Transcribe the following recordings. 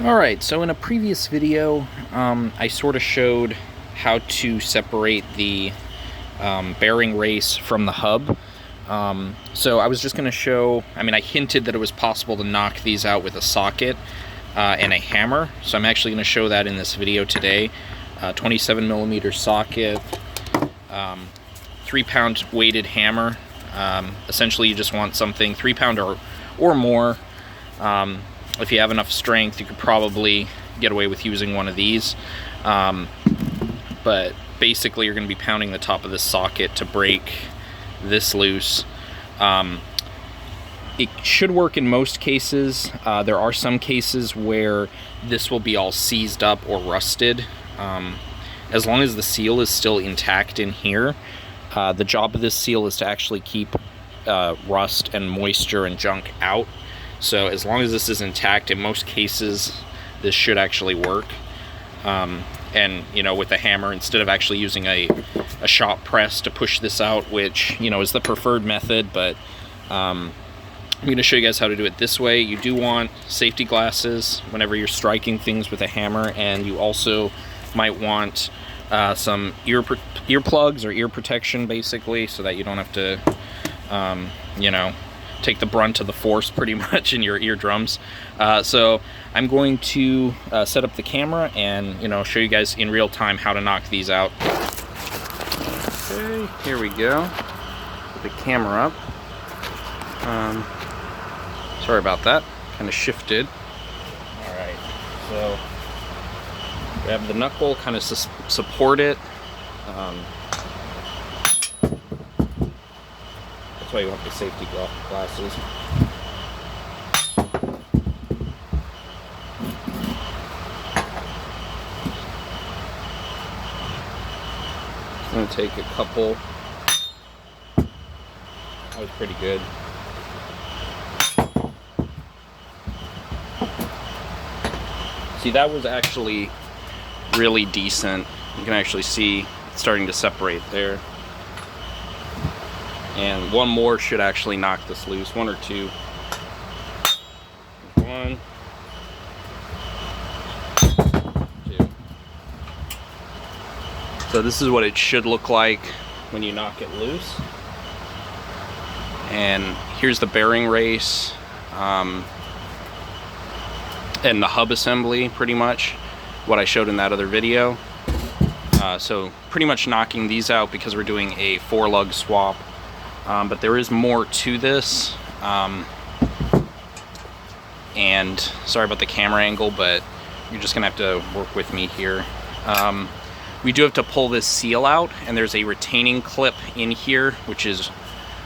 Alright, so in a previous video, I sort of showed how to separate the bearing race from the hub. So I was just going to show, I hinted that it was possible to knock these out with a socket and a hammer. So I'm actually going to show that in this video today. 27mm socket, 3-pound weighted hammer. Essentially you just want something 3-pound or more. If you have enough strength, you could probably get away with using one of these. But basically you're going to be pounding the top of this socket to break this loose. It should work in most cases. There are some cases where this will be all seized up or rusted. As long as the seal is still intact in here, the job of this seal is to actually keep rust and moisture and junk out. So as long as this is intact, in most cases, this should actually work. And, with a hammer, instead of actually using a shop press to push this out, which, is the preferred method, but I'm going to show you guys how to do it this way. You do want safety glasses whenever you're striking things with a hammer, and you also might want some earplugs or ear protection, basically, so that you don't have to, take the brunt of the force pretty much in your eardrums. So I'm going to set up the camera and show you guys in real time how to knock these out. Okay, here we go. Put the camera up. Sorry about that, kind of shifted. All right, so grab the knuckle, kind of support it. That's why you want the safety glasses. I'm going to take a couple. That was pretty good. See, that was actually really decent. You can actually see it's starting to separate there. And one more should actually knock this loose. One or two. One. Two. So this is what it should look like when you knock it loose. And here's the bearing race. And the hub assembly, pretty much what I showed in that other video. So pretty much knocking these out because we're doing a 4-lug swap. But there is more to this. And sorry about the camera angle, but you're just gonna have to work with me here. We do have to pull this seal out, and there's a retaining clip in here, which is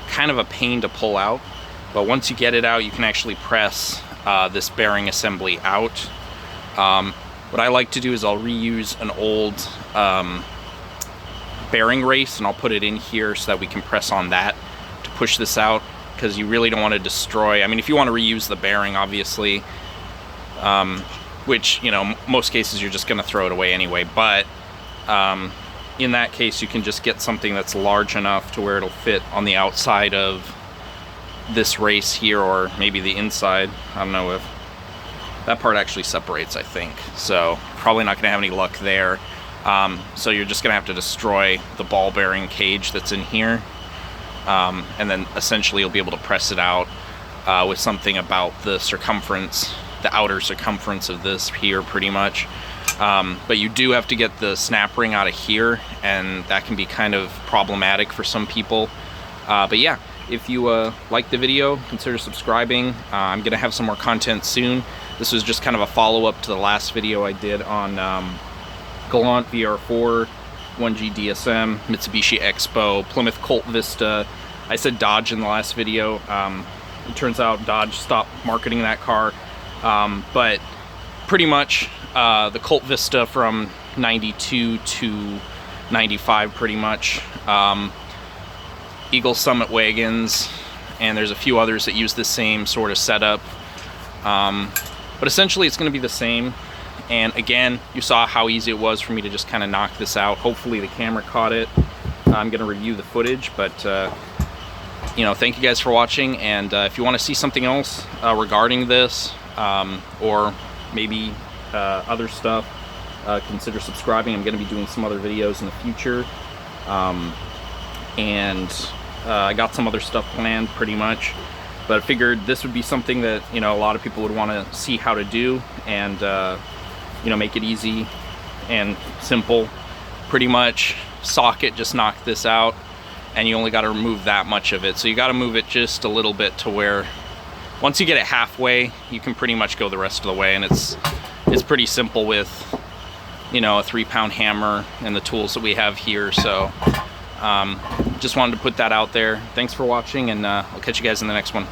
kind of a pain to pull out. But once you get it out, you can actually press this bearing assembly out. What I like to do is I'll reuse an old bearing race, and I'll put it in here so that we can press on that to push this out, because you really don't want to destroy. If you want to reuse the bearing, obviously, which, most cases you're just going to throw it away anyway, but in that case you can just get something that's large enough to where it'll fit on the outside of this race here, or maybe the inside. I don't know if that part actually separates, I think, so probably not going to have any luck there. So you're just going to have to destroy the ball bearing cage that's in here, and then essentially you'll be able to press it out with something about the circumference, the outer circumference of this here, pretty much. But you do have to get the snap ring out of here, and that can be kind of problematic for some people. But yeah, if you like the video, consider subscribing. I'm going to have some more content soon. This was just kind of a follow-up to the last video I did on Galant gvr4, 1G DSM, Mitsubishi Expo, Plymouth Colt Vista. I said Dodge in the last video. It turns out Dodge stopped marketing that car. But pretty much the Colt Vista from 92 to 95, pretty much. Eagle Summit wagons, and there's a few others that use the same sort of setup. But essentially it's going to be the same. And again, you saw how easy it was for me to just kind of knock this out. Hopefully the camera caught it. I'm going to review the footage, but thank you guys for watching. And if you want to see something else regarding this, or maybe other stuff, consider subscribing. I'm going to be doing some other videos in the future. I got some other stuff planned pretty much, but I figured this would be something that, you know, a lot of people would want to see how to do, and you know, make it easy and simple. Pretty much socket, just knock this out, and you only got to remove that much of it. So you got to move it just a little bit to where once you get it halfway, you can pretty much go the rest of the way. And it's pretty simple with, you know, a 3-pound hammer and the tools that we have here. So just wanted to put that out there. Thanks for watching, and I'll catch you guys in the next one.